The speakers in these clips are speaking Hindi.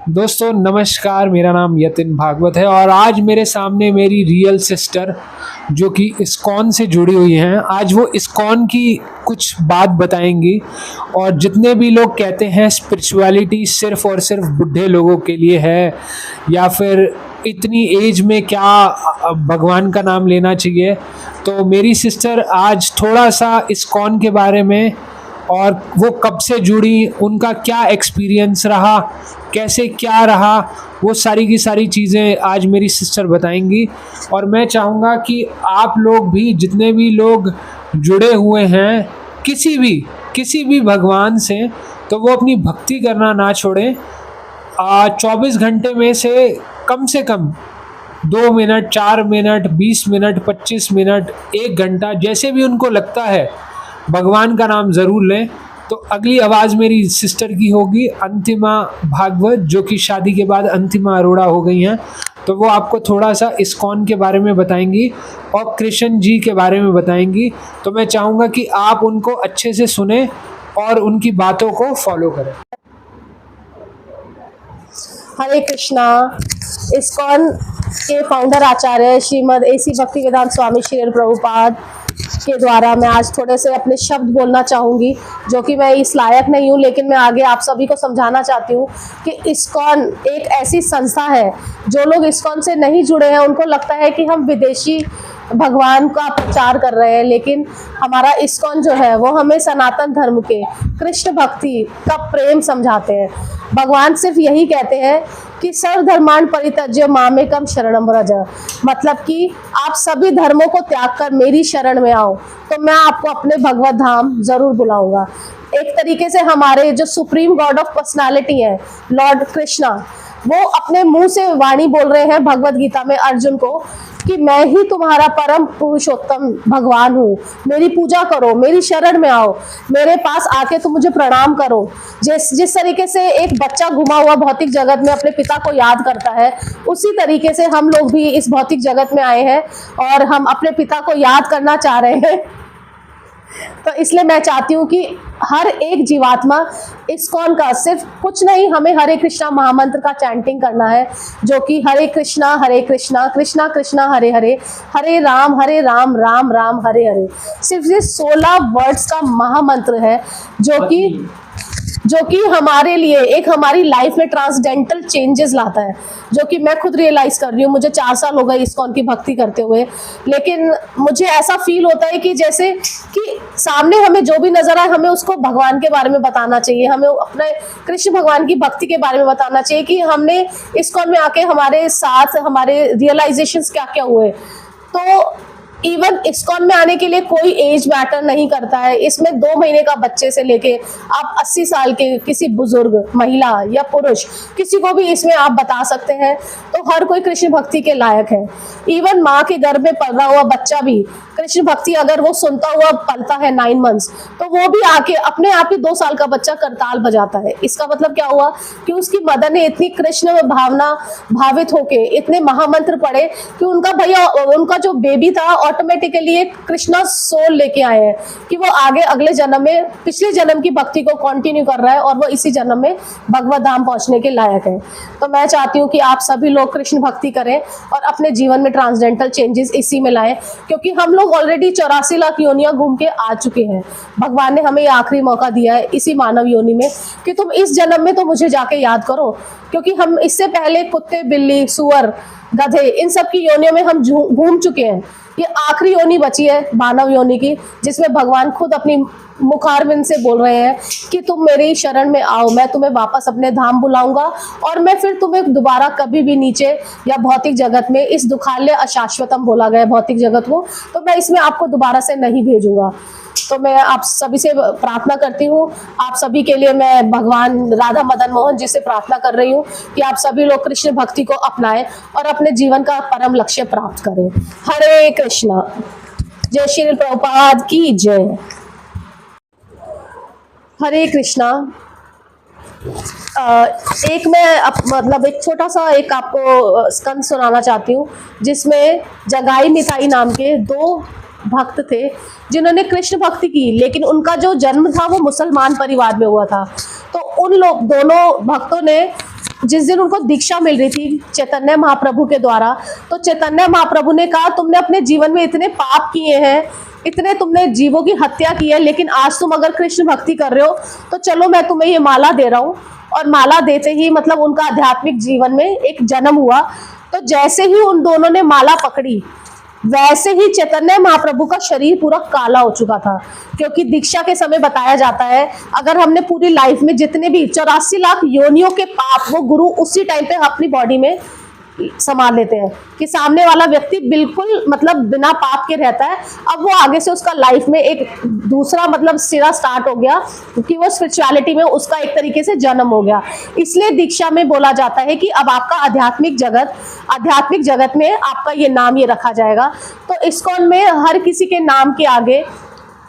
दोस्तों नमस्कार, मेरा नाम यतिन भागवत है और आज मेरे सामने मेरी रियल सिस्टर जो कि इस्कॉन से जुड़ी हुई हैं। आज वो इस्कॉन की कुछ बात बताएंगी। और जितने भी लोग कहते हैं स्पिरिचुअलिटी सिर्फ और सिर्फ बुढ़े लोगों के लिए है या फिर इतनी एज में क्या भगवान का नाम लेना चाहिए, तो मेरी सिस्टर आज थोड़ा सा इस्कॉन के बारे में और वो कब से जुड़ी, उनका क्या एक्सपीरियंस रहा, कैसे क्या रहा, वो सारी की सारी चीज़ें आज मेरी सिस्टर बताएंगी। और मैं चाहूँगा कि आप लोग भी, जितने भी लोग जुड़े हुए हैं किसी भी भगवान से, तो वो अपनी भक्ति करना ना छोड़ें। 24 घंटे में से कम 2 मिनट, 4 मिनट, 20 मिनट, 25 मिनट, 1 घंटा, जैसे भी उनको लगता है भगवान का नाम ज़रूर लें। तो अगली आवाज़ मेरी सिस्टर की होगी, अंतिमा भागवत, जो कि शादी के बाद अंतिमा अरोड़ा हो गई हैं। तो वो आपको थोड़ा सा इस्कॉन के बारे में बताएंगी और कृष्ण जी के बारे में बताएंगी। तो मैं चाहूँगा कि आप उनको अच्छे से सुने और उनकी बातों को फॉलो करें। हरे कृष्णा। इस्कॉन के फाउंडर आचार्य श्रीमद एसी भक्तिवेदांत स्वामी श्री प्रभुपाद के द्वारा मैं आज थोड़े से अपने शब्द बोलना चाहूँगी, जो कि मैं इस लायक नहीं हूँ, लेकिन मैं आगे आप सभी को समझाना चाहती हूँ कि इस्कॉन एक ऐसी संस्था है। जो लोग इस्कॉन से नहीं जुड़े हैं उनको लगता है कि हम विदेशी भगवान का प्रचार कर रहे हैं, लेकिन हमारा इस्कॉन जो है वो हमें सनातन धर्म के कृष्ण भक्ति का प्रेम समझाते हैं। भगवान सिर्फ यही कहते हैं कि सर्वधर्मान् परित्यज्य मामेकं शरणं व्रज, मतलब कि आप सभी धर्मों को त्याग कर मेरी शरण में आओ तो मैं आपको अपने भगवत धाम जरूर बुलाऊंगा। एक तरीके से हमारे जो सुप्रीम गॉड ऑफ पर्सनालिटी है, लॉर्ड कृष्णा, वो अपने मुंह से वाणी बोल रहे हैं भगवत गीता में अर्जुन को कि मैं ही तुम्हारा परम पुरुषोत्तम भगवान हूँ, मेरी पूजा करो, मेरी शरण में आओ, मेरे पास आके तुम मुझे प्रणाम करो। जिस तरीके से एक बच्चा घुमा हुआ भौतिक जगत में अपने पिता को याद करता है, उसी तरीके से हम लोग भी इस भौतिक जगत में आए हैं और हम अपने पिता को याद करना चाह रहे हैं। तो इसलिए मैं चाहती हूँ कि हर एक जीवात्मा इस्कॉन का सिर्फ कुछ नहीं, हमें हरे कृष्णा महामंत्र का चैंटिंग करना है, जो कि हरे कृष्णा कृष्णा कृष्णा हरे हरे, हरे राम राम राम हरे हरे। सिर्फ ये 16 वर्ड्स का महामंत्र है जो कि हमारे लिए एक हमारी लाइफ में ट्रांसडेंटल चेंजेस लाता है, जो कि मैं खुद रियलाइज कर रही हूँ। मुझे 4 साल हो गए इस्कॉन की भक्ति करते हुए, लेकिन मुझे ऐसा फील होता है कि जैसे कि सामने हमें जो भी नजर आए हमें उसको भगवान के बारे में बताना चाहिए, हमें अपने कृष्ण भगवान की भक्ति के बारे में बताना चाहिए कि हमने इस्कॉन में आके हमारे साथ हमारे रियलाइजेशंस क्या क्या हुए। तो इवन इस्कॉन में आने के लिए कोई एज मैटर नहीं करता है। इसमें 2 महीने का बच्चे से लेके आप 80 साल के किसी बुजुर्ग, महिला या पुरुष, किसी को भी इसमें आप बता सकते हैं। तो हर कोई कृष्ण भक्ति के लायक है। इवन माँ के गर्भ में पल रहा हुआ बच्चा भी कृष्ण भक्ति अगर वो सुनता हुआ पलता है 9 मंथ्स, तो वो भी आके अपने आप ही 2 साल का बच्चा करताल बजाता है। इसका मतलब क्या हुआ कि उसकी मदर ने इतनी कृष्ण भावना भावित होके इतने महामंत्र पढ़े कि उनका जो बेबी था ऑटोमेटिकली एक कृष्णा सोल लेके आए हैं कि वो आगे अगले जन्म में पिछले जन्म की भक्ति को कंटिन्यू कर रहा है और वो इसी जन्म में भगवत धाम पहुंचने के लायक है। तो मैं चाहती हूँ कि आप सभी लोग कृष्ण भक्ति करें और अपने जीवन में ट्रांसडेंटल चेंजेस इसी में लाएं, क्योंकि हम लोग ऑलरेडी 84 लाख योनियां घूम के आ चुके हैं। भगवान ने हमें ये आखिरी मौका दिया है इसी मानव योनि में कि तुम इस जन्म में तो मुझे जाके याद करो, क्योंकि हम इससे पहले कुत्ते, बिल्ली, सुअर, गधे, इन सब की योनियों में हम घूम चुके हैं। ये आखिरी योनि बची है मानव योनि की, जिसमें भगवान खुद अपनी मुखारबिंद से बोल रहे हैं कि तुम मेरी शरण में आओ, मैं तुम्हें वापस अपने धाम बुलाऊंगा और मैं फिर तुम्हें दोबारा कभी भी नीचे या भौतिक जगत में, इस दुखालय अशाश्वतम बोला गया भौतिक जगत को, तो मैं इसमें आपको दोबारा से नहीं भेजूंगा। तो मैं आप सभी से प्रार्थना करती हूँ, आप सभी के लिए मैं भगवान राधा मदन मोहन जी से प्रार्थना कर रही हूँ कि आप सभी लोग कृष्ण भक्ति को अपनाएं और अपने जीवन का परम लक्ष्य प्राप्त करें। हरे कृष्णा। जय श्री प्रभुपाद की जय। हरे कृष्णा। एक छोटा सा एक आपको स्कंद सुनाना चाहती हूँ, जिसमें जगाई मिठाई नाम के 2 भक्त थे जिन्होंने कृष्ण भक्ति की, लेकिन उनका जो जन्म था वो मुसलमान परिवार में हुआ था। तो उन दोनों भक्तों ने जिस दिन उनको दीक्षा मिल रही थी चैतन्य महाप्रभु के द्वारा, तो चैतन्य महाप्रभु ने कहा तुमने अपने जीवन में इतने पाप किए हैं, इतने तुमने जीवों की हत्या की है, लेकिन आज तुम अगर कृष्ण भक्ति कर रहे हो तो चलो मैं तुम्हें ये माला दे रहा हूँ। और माला देते ही मतलब उनका आध्यात्मिक जीवन में एक जन्म हुआ। तो जैसे ही उन दोनों ने माला पकड़ी, वैसे ही चैतन्य महाप्रभु का शरीर पूरा काला हो चुका था, क्योंकि दीक्षा के समय बताया जाता है अगर हमने पूरी लाइफ में जितने भी 84 लाख योनियों के पाप वो गुरु उसी टाइम पे अपनी बॉडी में संभाल लेते हैं कि सामने वाला व्यक्ति बिल्कुल मतलब बिना पाप के रहता है। अब वो आगे से उसका लाइफ में एक दूसरा मतलब सिरा स्टार्ट हो गया कि वो स्पिरिचुअलिटी में उसका एक तरीके से जन्म हो गया। इसलिए दीक्षा में बोला जाता है कि अब आपका आध्यात्मिक जगत में आपका ये नाम ये रखा जाएगा। तो इस्कॉन में हर किसी के नाम के आगे,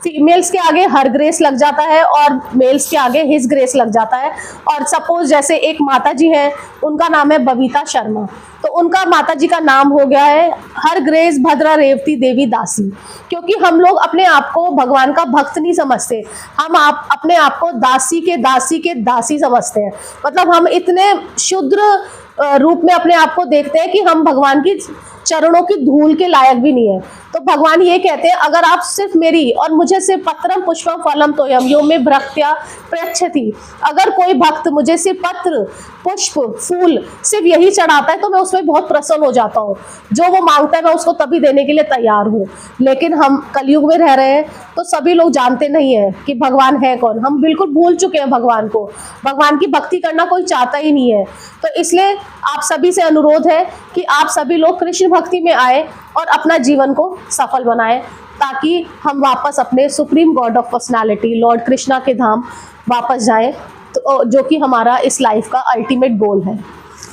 फीमेल्स के आगे हर ग्रेस लग जाता है और मेल्स के आगे हिज ग्रेस लग जाता है। और सपोज जैसे एक माता जी हैं, उनका नाम है बबीता शर्मा, तो उनका माता जी का नाम हो गया है हर ग्रेस भद्रा रेवती देवी दासी, क्योंकि हम लोग अपने आप को भगवान का भक्त नहीं समझते, हम अपने आप को दासी के दासी समझते हैं। मतलब हम इतने शुद्र रूप में अपने आप को देखते हैं कि हम भगवान की चरणों की धूल के लायक भी नहीं है। तो भगवान ये कहते हैं अगर आप सिर्फ मेरी और मुझे सिर्फ पत्रम पुष्पम फलम तोयम यो में भक्त्या प्रयच्छति, अगर कोई भक्त मुझे सिर्फ पत्र पुष्प फूल सिर्फ यही चढ़ाता है तो मैं उसमें बहुत प्रसन्न हो जाता हूँ। जो वो मांगता है मैं उसको तभी देने के लिए तैयार हूँ। लेकिन हम कलयुग में रह रहे हैं तो सभी लोग जानते नहीं है कि भगवान है कौन, हम बिल्कुल भूल चुके हैं भगवान को, भगवान की भक्ति करना कोई चाहता ही नहीं है। तो इसलिए आप सभी से अनुरोध है कि आप सभी लोग कृष्ण भक्ति में आए और अपना जीवन को सफल बनाएं, ताकि हम वापस अपने supreme God of personality Lord Krishna के धाम वापस जाएं, तो जो कि हमारा इस लाइफ का अल्टीमेट गोल है।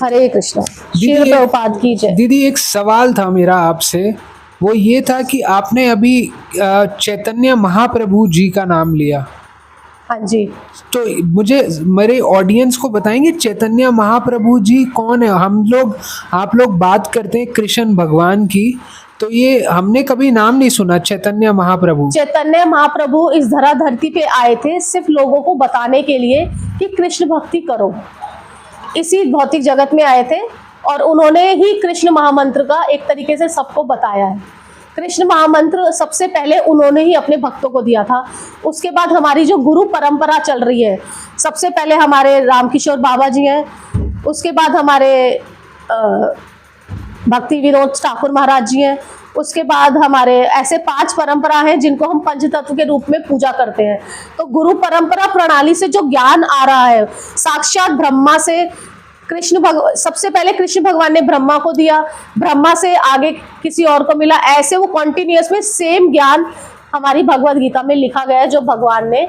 हरे कृष्णा। श्रील प्रभुपाद की जय। दीदी एक सवाल था मेरा आपसे, वो ये था कि आपने अभी चैतन्य महाप्रभु जी का नाम लिया। हाँ जी। तो मुझे मेरे ऑडियंस को बताएंगे चैतन्य महाप्रभु जी कौन है? आप लोग बात करते हैं कृष्ण भगवान की, तो ये हमने कभी नाम नहीं सुना चैतन्य महाप्रभु। चैतन्य महाप्रभु इस धरती पे आए थे सिर्फ लोगों को बताने के लिए कि कृष्ण भक्ति करो। इसी भौतिक जगत में आए थे और उन्होंने ही कृष्ण महामंत्र का एक तरीके से सबको बताया है। कृष्ण महामंत्र सबसे पहले उन्होंने ही अपने भक्तों को दिया था। उसके बाद हमारी जो गुरु परंपरा चल रही है, सबसे पहले हमारे रामकिशोर बाबा जी हैं, उसके बाद हमारे भक्ति विनोद ठाकुर महाराज जी हैं, उसके बाद हमारे ऐसे 5 परंपरा हैं जिनको हम पंचतत्व के रूप में पूजा करते हैं। तो गुरु परंपरा प्रणाली से जो ज्ञान आ रहा है साक्षात ब्रह्मा से, सबसे पहले कृष्ण भगवान ने ब्रह्मा को दिया, ब्रह्मा से आगे किसी और को मिला, ऐसे वो कॉन्टिन्यूअस में सेम ज्ञान हमारी भगवद गीता में लिखा गया है जो भगवान ने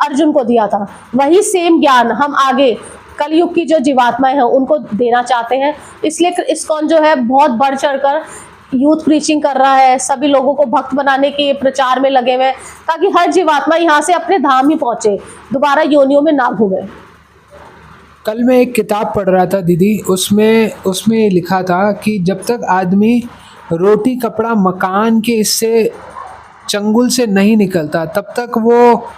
अर्जुन को दिया था। वही सेम ज्ञान हम आगे कलयुग की जो जीवात्माएं हैं उनको देना चाहते हैं। इसलिए इस्कॉन जो है बहुत बढ़ चढ़कर यूथ प्रीचिंग कर रहा है, सभी लोगों को भक्त बनाने के प्रचार में लगे हुए हैं, ताकि हर जीवात्मा यहाँ से अपने धाम ही पहुंचे, दोबारा योनियों में ना घूमे। कल मैं एक किताब पढ़ रहा था दीदी, उसमें लिखा था कि जब तक आदमी रोटी कपड़ा मकान के इससे चंगुल से नहीं निकलता तब तक वो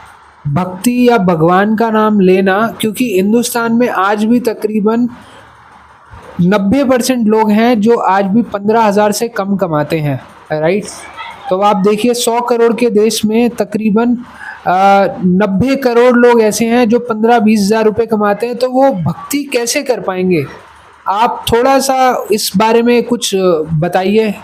भक्ति या भगवान का नाम लेना, क्योंकि हिंदुस्तान में आज भी तकरीबन 90% लोग हैं जो आज भी 15,000 से कम कमाते हैं, राइट। तो आप देखिए 100 करोड़ के देश में तकरीबन 90 करोड़ लोग ऐसे हैं जो 15-20 हज़ार रुपये कमाते हैं, तो वो भक्ति कैसे कर पाएंगे? आप थोड़ा सा इस बारे में कुछ बताइए।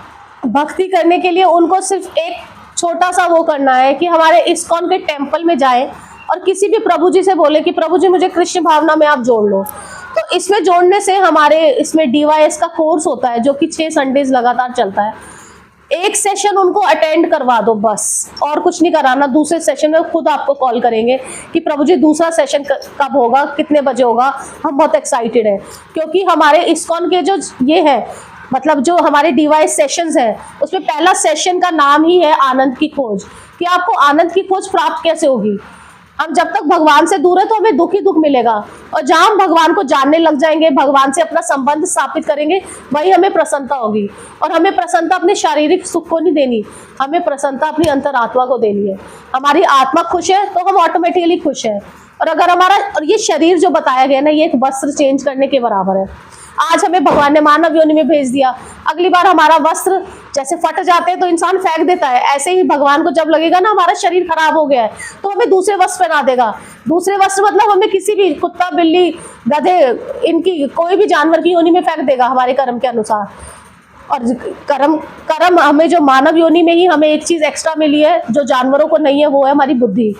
भक्ति करने के लिए उनको सिर्फ एक छोटा सा वो करना है कि हमारे इस्कॉन के टेम्पल में जाएं और किसी भी प्रभु जी से बोले कि प्रभु जी मुझे कृष्ण भावना में आप जोड़ लो। तो इसमें जोड़ने से हमारे इसमें DYS का कोर्स होता है जो कि 6 संडेज लगातार चलता है। एक सेशन उनको अटेंड करवा दो बस, और कुछ नहीं कराना। दूसरे सेशन में खुद आपको कॉल करेंगे कि प्रभु जी दूसरा सेशन कब होगा, कितने बजे होगा, हम बहुत एक्साइटेड हैं। क्योंकि हमारे इस्कॉन के जो ये है मतलब जो हमारे DYS सेशंस हैं उसमें पहला सेशन का नाम ही है आनंद की खोज, कि आपको आनंद की खोज प्राप्त कैसे होगी। हम जब तक भगवान से दूर है तो हमें दुख ही दुख मिलेगा, और जहां हम भगवान को जानने लग जाएंगे, भगवान से अपना संबंध स्थापित करेंगे, वही हमें प्रसन्नता होगी। और हमें प्रसन्नता अपने शारीरिक सुख को नहीं देनी, हमें प्रसन्नता अपनी अंतरात्मा को देनी है। हमारी आत्मा खुश है तो हम ऑटोमेटिकली खुश है। और अगर हमारा, और ये शरीर जो बताया गया ना, ये एक वस्त्र चेंज करने के बराबर है। आज हमें भगवान ने मानव योनि में भेज दिया, अगली बार हमारा वस्त्र जैसे फट जाते हैं तो इंसान फेंक देता है, ऐसे ही भगवान को जब लगेगा ना हमारा शरीर खराब हो गया है तो हमें दूसरे वस्त्र पहना देगा। दूसरे वस्त्र मतलब हमें किसी भी कुत्ता, बिल्ली, गधे, इनकी कोई भी जानवर की योनि में फेंक देगा हमारे कर्म के अनुसार। और कर्म हमें जो मानव योनि में ही हमें एक चीज एक्स्ट्रा मिली है जो जानवरों को नहीं है, वो है हमारी बुद्धि।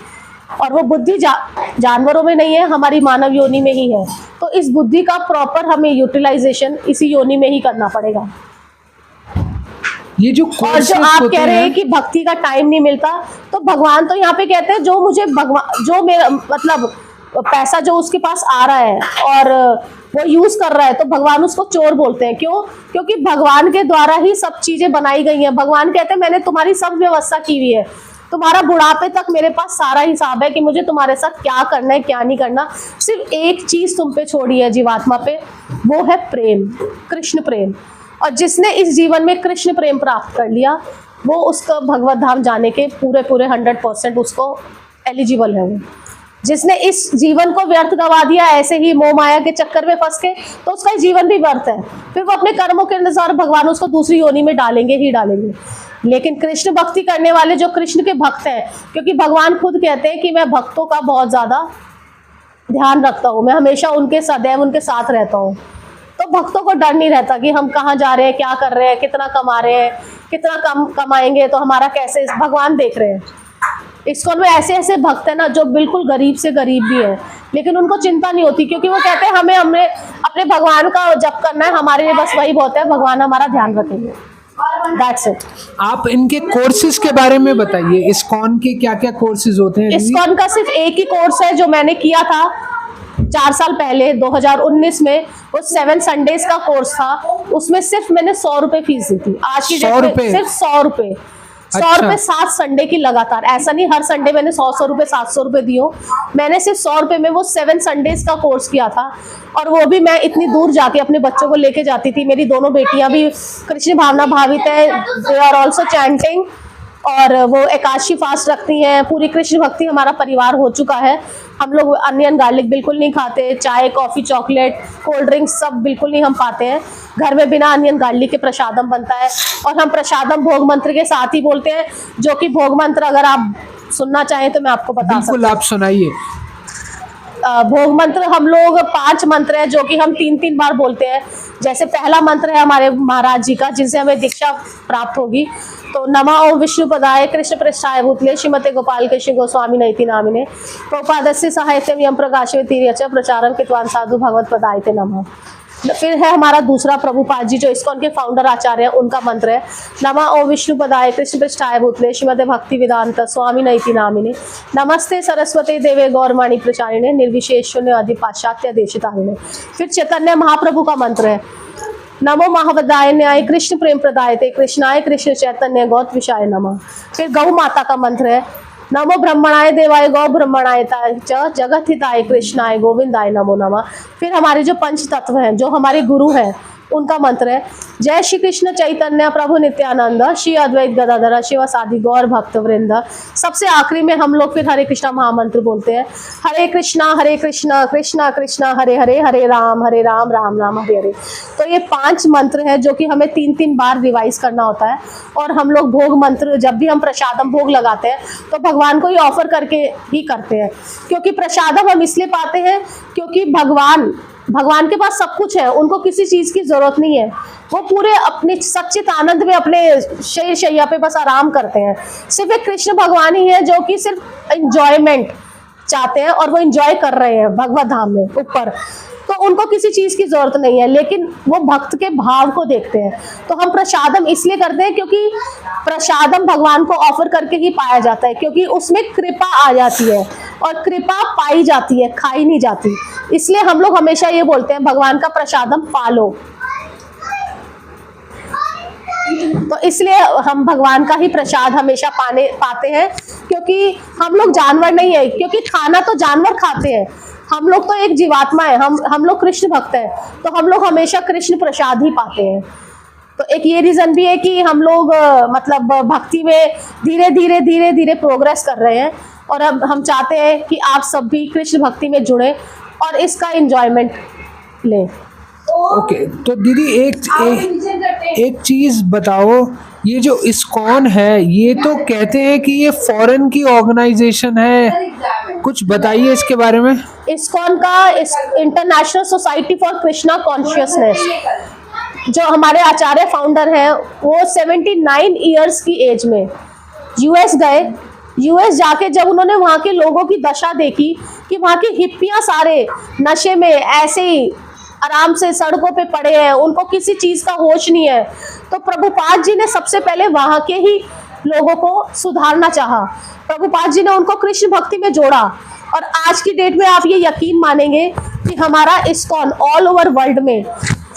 और वो बुद्धि जानवरों में नहीं है, हमारी मानव योनि में ही है। तो इस बुद्धि का प्रॉपर हमें यूटिलाइजेशन इसी योनि में ही करना पड़ेगा। ये जो और जो आप कह रहे हैं कि भक्ति का टाइम नहीं मिलता, तो भगवान तो यहाँ पे कहते हैं जो मुझे भगवान, जो मेरा मतलब पैसा जो उसके पास आ रहा है और वो यूज कर रहा है, तो भगवान उसको चोर बोलते हैं। क्यों? क्योंकि भगवान के द्वारा ही सब चीजें बनाई गई हैं। भगवान कहते हैं मैंने तुम्हारी सब व्यवस्था की हुई है, तुम्हारा बुढ़ापे तक मेरे पास सारा हिसाब है कि मुझे तुम्हारे साथ क्या करना है क्या नहीं करना। सिर्फ एक चीज तुम पे छोड़ी है जीवात्मा पे, वो है प्रेम, कृष्ण प्रेम। और जिसने इस जीवन में कृष्ण प्रेम प्राप्त कर लिया, वो उसका भगवत धाम जाने के पूरे 100% उसको एलिजिबल है। वो जिसने इस जीवन को व्यर्थ गवा दिया ऐसे ही मोह माया के चक्कर में फंस के, तो उसका जीवन भी व्यर्थ है। फिर वो अपने कर्मों के अनुसार भगवान उसको दूसरी योनि में डालेंगे ही डालेंगे। लेकिन कृष्ण भक्ति करने वाले जो कृष्ण के भक्त हैं, क्योंकि भगवान खुद कहते हैं कि मैं भक्तों का बहुत ज्यादा ध्यान रखता हूँ, मैं हमेशा उनके सदैव उनके साथ रहता हूँ। तो भक्तों को डर नहीं रहता कि हम कहाँ जा रहे हैं, क्या कर रहे हैं, कितना कमा रहे हैं, कितना कमाएंगे तो हमारा कैसे, भगवान देख रहे हैं। इस्कॉन में ऐसे ऐसे भक्त है ना जो बिल्कुल गरीब से गरीब भी है, लेकिन उनको चिंता नहीं होती, क्योंकि वो कहते हैं हमें अपने भगवान का जप करना है, हमारे लिए बस वही बहुत है, भगवान हमारा ध्यान रखेंगे। That's it. आप इनके कोर्सेज के बारे में बताइए, इस्कॉन के क्या क्या कोर्सेज होते हैं? इस्कॉन का सिर्फ एक ही कोर्स है जो मैंने किया था 4 साल पहले 2019 में, वो 7 संडेज का कोर्स था। उसमें सिर्फ मैंने 100 रुपए फीस दी थी। आज की डेट में सिर्फ 100 रुपए, 100 रुपए 7 संडे की लगातार। ऐसा नहीं हर संडे मैंने 100 रुपए 700 रुपए दियो, मैंने सिर्फ 100 रुपए में वो 7 संडेज का कोर्स किया था। और वो भी मैं इतनी दूर जाके अपने बच्चों को लेके जाती थी। मेरी दोनों बेटियां भी कृष्ण भावना भावित है, दे आर ऑल्सो चैंटिंग, और वो एकादशी फास्ट रखती हैं। पूरी कृष्ण भक्ति हमारा परिवार हो चुका है। हम लोग अनियन गार्लिक बिल्कुल नहीं खाते, चाय कॉफ़ी चॉकलेट कोल्ड ड्रिंक्स सब बिल्कुल नहीं हम पाते हैं। घर में बिना अनियन गार्लिक के प्रसादम बनता है, और हम प्रसादम भोग मंत्र के साथ ही बोलते हैं, जो कि भोग मंत्र अगर आप सुनना चाहें तो मैं आपको बता सकती हूँ। आप सुनाइए। भोग मंत्र हम लोग 5 मंत्र है जो कि हम 3-3 बार बोलते हैं। जैसे पहला मंत्र है हमारे महाराज जी का, जिनसे हमें दीक्षा प्राप्त होगी। तो नमः ओम विष्णुपदाय कृष्ण पृष्ठाय भूतले श्रीमते गोपाल कृष्ण गोस्वामी नैति नामिने प्रपादस्य साहित्यम यम प्रकाशे तीर्यच प्रचारम कित्वान साधु भगवत पदायते नमः। फिर है हमारा दूसरा प्रभुपाद जी जो इस्कॉन के फाउंडर आचार्य हैं, उनका मंत्र है नमः ओम विष्णुपदाय कृष्ण पृष्ठाय भूतले श्रीमते भक्ति वेदांत स्वामी नैति नामिने नमस्ते सरस्वती देवे गौरवाणी प्रचारिणे निर्विशेष शून्य अधि पाश्चात्य देशितारिणे। फिर चैतन्य महाप्रभु का मंत्र है नमो महावदाय न्याय कृष्ण प्रेम प्रदायते कृष्णाय कृष्ण चैतन्य गौत विषाय नमः। फिर गौ माता का मंत्र है नमो ब्रह्मणाय देवाय गौ ब्रह्मणाय च जगत हिताय कृष्णाय गोविंदाय नमो नमः। फिर हमारे जो पंच तत्व हैं, जो हमारे गुरु हैं, उनका मंत्र है जय श्री कृष्ण चैतन्य प्रभु नित्यानंद श्री अद्वैत गदाधर शिव सादि गौर भक्त वृंद। सबसे आखिरी में हम लोग फिर हरे कृष्णा महामंत्र बोलते हैं हरे कृष्णा कृष्णा कृष्णा हरे हरे हरे राम राम राम हरे हरे। तो ये 5 मंत्र हैं जो कि हमें 3-3 बार रिवाइज करना होता है। और हम लोग भोग मंत्र जब भी हम प्रसादम भोग लगाते हैं तो भगवान को ही ऑफर करके ही करते हैं, क्योंकि प्रसादम हम इसलिए पाते हैं क्योंकि भगवान के पास सब कुछ है, उनको किसी चीज की जरूरत नहीं है। वो पूरे अपने सच्चित आनंद में अपने शरीर शैया पे बस आराम करते हैं। सिर्फ एक कृष्ण भगवान ही है जो कि सिर्फ एंजॉयमेंट चाहते हैं, और वो एंजॉय कर रहे हैं भगवत धाम में ऊपर। तो उनको किसी चीज की जरूरत नहीं है, लेकिन वो भक्त के भाव को देखते हैं। तो हम प्रसादम इसलिए करते हैं क्योंकि प्रसादम भगवान को ऑफर करके ही पाया जाता है, क्योंकि उसमें कृपा आ जाती है, और कृपा पाई जाती है, खाई नहीं जाती। इसलिए हम लोग हमेशा ये बोलते हैं भगवान का प्रसादम पालो। तो इसलिए हम भगवान का ही प्रसाद हमेशा पाते हैं, क्योंकि हम लोग जानवर नहीं है, क्योंकि खाना तो जानवर खाते हैं, हम लोग तो एक जीवात्मा है, हम लोग कृष्ण भक्त हैं, तो हम लोग हमेशा कृष्ण प्रसाद ही पाते हैं। तो एक ये रीजन भी है कि हम लोग मतलब भक्ति में धीरे धीरे धीरे धीरे प्रोग्रेस कर रहे हैं, और अब हम चाहते हैं कि आप सब भी कृष्ण भक्ति में जुड़े और इसका एंजॉयमेंट लें। ओके, तो दीदी एक चीज बताओ, ये जो इस्कॉन है ये तो कहते हैं कि ये फॉरेन की ऑर्गेनाइजेशन है, कुछ बताइए इसके बारे में। इस्कॉन का international society for Krishna consciousness, जो हमारे आचार्य फाउंडर हैं, वो 79 इयर्स की एज में यूएस गए। यूएस जाके जब उन्होंने वहाँ के लोगों की दशा देखी कि वहाँ की हिप्पियाँ सारे नशे में ऐसे ही आराम से सड़कों पे पड़े हैं, उनको किसी चीज़ का होश नहीं है, तो प्रभुपाद जी ने सबसे पहले वहाँ के ही लोगों को सुधारना चाहा। प्रभुपाद जी ने उनको कृष्ण भक्ति में जोड़ा, और आज की डेट में आप ये यकीन मानेंगे कि हमारा इस्कॉन ऑल ओवर वर्ल्ड में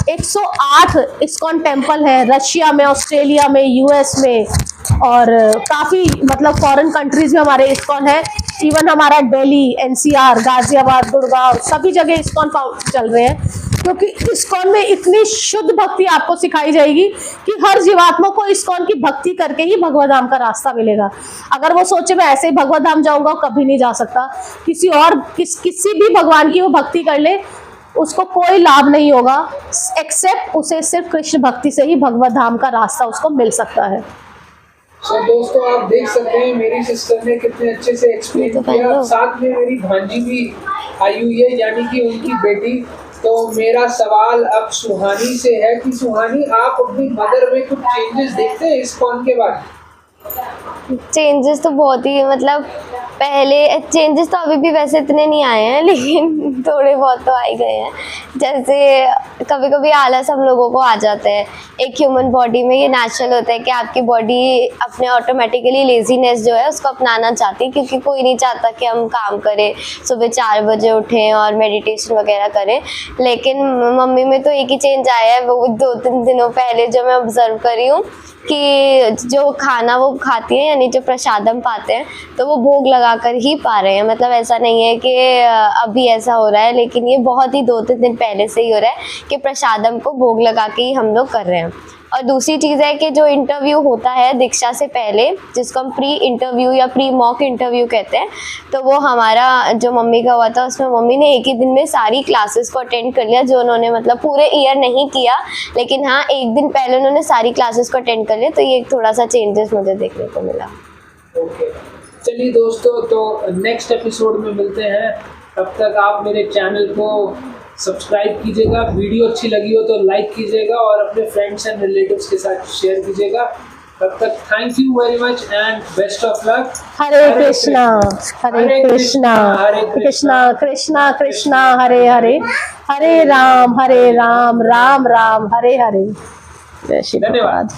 108 इस्कॉन टेम्पल है, रशिया में, ऑस्ट्रेलिया में, यूएस में, और काफ़ी मतलब फॉरेन कंट्रीज में हमारे इस्कॉन है। इवन हमारा दिल्ली, एनसीआर, गाजियाबाद, गुड़गांव, सभी जगह इस्कॉन चल रहे हैं, क्योंकि इस्कॉन में इतनी शुद्ध भक्ति आपको सिखाई जाएगी कि हर जीवात्मा को इस्कॉन की भक्ति करके ही भगवत धाम का रास्ता मिलेगा। अगर वो सोचे मैं ऐसे ही भगवत धाम जाऊंगा, कभी नहीं जा सकता। किसी भी भगवान की वो भक्ति कर ले, उसको कोई लाभ नहीं होगा, एक्सेप्ट उसे सिर्फ कृष्ण भक्ति से ही भगवत धाम का रास्ता उसको मिल सकता है। तो दोस्तों आप देख सकते हैं मेरी सिस्टर ने कितने अच्छे से एक्सप्लेन किया, साथ में मेरी भांजी भी आई हुई है, यानी कि उनकी बेटी। तो मेरा सवाल अब सुहानी से है कि सुहानी, आप अपनी मदर में कुछ चेंजेस देखते हैं इस्कॉन के बाद? चेंजेस तो बहुत ही, मतलब पहले चेंजेस तो अभी भी वैसे इतने नहीं आए हैं, लेकिन थोड़े बहुत तो आ ही गए हैं। जैसे कभी कभी आलस हम लोगों को आ जाता है, एक ह्यूमन बॉडी में ये नेचुरल होता है कि आपकी बॉडी अपने ऑटोमेटिकली लेजीनेस जो है उसको अपनाना चाहती है, क्योंकि कोई नहीं चाहता कि हम काम करें, सुबह 4 बजे उठें और मेडिटेशन वगैरह करें। लेकिन मम्मी में तो एक ही चेंज आया है, वो 2-3 दिनों पहले जो मैं ऑब्जर्व करी हूँ कि जो खाना वो खाती है, यानी जो प्रसादम पाते हैं, तो वो भोग लगाकर ही पा रहे हैं। मतलब ऐसा नहीं है कि अभी ऐसा हो रहा है, लेकिन ये बहुत ही 2-3 दिन पहले से ही हो रहा है कि प्रसादम को भोग लगा के ही हम लोग कर रहे हैं। और दूसरी चीज़ है कि जो इंटरव्यू होता है दीक्षा से पहले, जिसको हम प्री इंटरव्यू या प्री मॉक इंटरव्यू कहते हैं, तो वो हमारा जो मम्मी का हुआ था, उसमें मम्मी ने एक ही दिन में सारी क्लासेस को अटेंड कर लिया, जो उन्होंने मतलब पूरे ईयर नहीं किया, लेकिन हाँ एक दिन पहले उन्होंने सारी क्लासेस को अटेंड कर लिया। तो ये एक थोड़ा सा चेंजेस मुझे देखने को मिला। ओके, चलिए दोस्तों, तो नेक्स्ट एपिसोड में मिलते हैं। तब तक आप मेरे चैनल को सब्सक्राइब कीजिएगा, वीडियो अच्छी लगी हो तो लाइक कीजिएगा और अपने फ्रेंड्स एंड रिलेटिव्स के साथ शेयर कीजिएगा। तब तक thank you very much and best of luck. Hare Krishna, Hare Krishna, Krishna Krishna Krishna Hare Hare, Hare Ram Ram Ram, Hare Hare. जय श्री धन्यवाद।